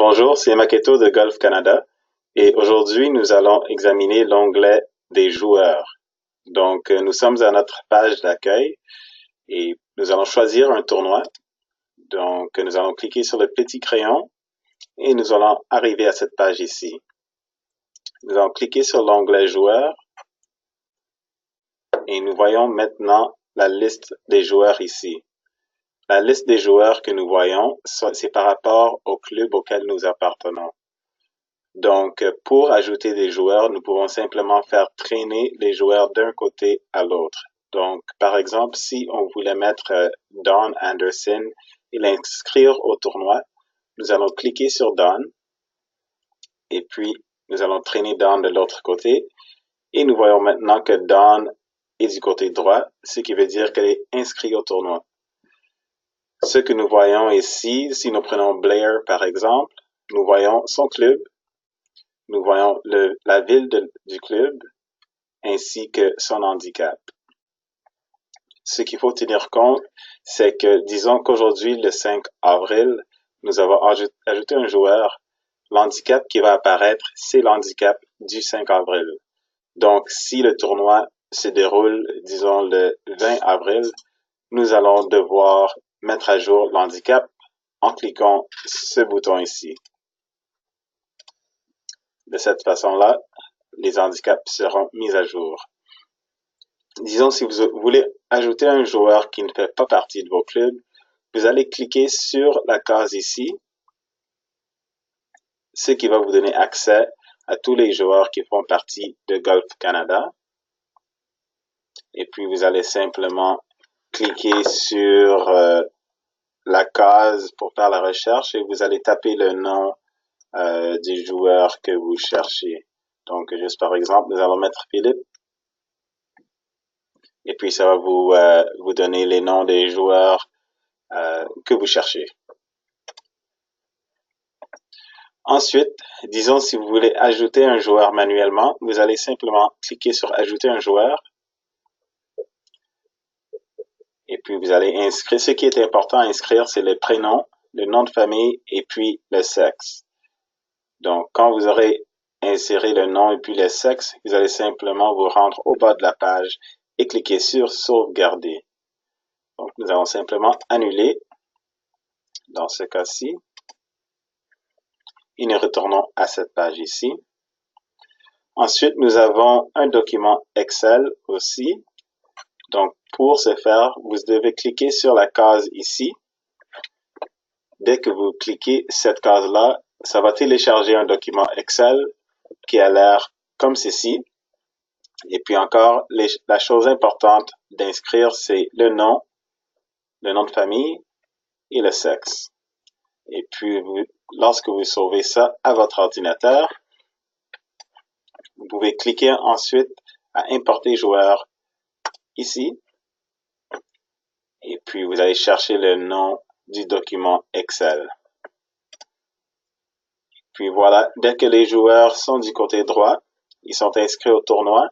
Bonjour, c'est Maketo de Golf Canada et aujourd'hui nous allons examiner l'onglet des joueurs. Donc nous sommes à notre page d'accueil et nous allons choisir un tournoi. Donc nous allons cliquer sur le petit crayon et nous allons arriver à cette page ici. Nous allons cliquer sur l'onglet joueurs et nous voyons maintenant la liste des joueurs ici. La liste des joueurs que nous voyons, c'est par rapport au club auquel nous appartenons. Donc, pour ajouter des joueurs, nous pouvons simplement faire traîner les joueurs d'un côté à l'autre. Donc, par exemple, si on voulait mettre Don Anderson et l'inscrire au tournoi, nous allons cliquer sur Don et puis nous allons traîner Don de l'autre côté et nous voyons maintenant que Don est du côté droit, ce qui veut dire qu'elle est inscrite au tournoi. Ce que nous voyons ici, si nous prenons Blair par exemple, nous voyons son club. Nous voyons la ville du club ainsi que son handicap. Ce qu'il faut tenir compte, c'est que disons qu'aujourd'hui, le 5 avril, nous avons ajouté un joueur. L'handicap qui va apparaître, c'est l'handicap du 5 avril. Donc, si le tournoi se déroule, disons, le 20 avril, nous allons devoir mettre à jour l'handicap en cliquant ce bouton ici. De cette façon-là, les handicaps seront mis à jour. Disons, si vous voulez ajouter un joueur qui ne fait pas partie de vos clubs, vous allez cliquer sur la case ici, ce qui va vous donner accès à tous les joueurs qui font partie de Golf Canada. Et puis, vous allez simplement cliquer sur la case pour faire la recherche et vous allez taper le nom du joueur que vous cherchez. Donc, juste par exemple, nous allons mettre Philippe. Et puis, ça va vous donner les noms des joueurs que vous cherchez. Ensuite, disons si vous voulez ajouter un joueur manuellement, vous allez simplement cliquer sur Ajouter un joueur. Et puis, vous allez inscrire. Ce qui est important à inscrire, c'est le prénom, le nom de famille et puis le sexe. Donc, quand vous aurez inséré le nom et puis le sexe, vous allez simplement vous rendre au bas de la page et cliquer sur Sauvegarder. Donc, nous allons simplement annuler dans ce cas-ci. Et nous retournons à cette page ici. Ensuite, nous avons un document Excel aussi. Donc, pour ce faire, vous devez cliquer sur la case ici. Dès que vous cliquez cette case-là, ça va télécharger un document Excel qui a l'air comme ceci. Et puis encore, la chose importante d'inscrire, c'est le nom de famille et le sexe. Et puis, lorsque vous sauvez ça à votre ordinateur, vous pouvez cliquer ensuite à Importer joueur ici. Et puis, vous allez chercher le nom du document Excel. Puis voilà, dès que les joueurs sont du côté droit, ils sont inscrits au tournoi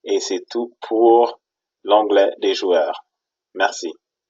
et c'est tout pour l'onglet des joueurs. Merci.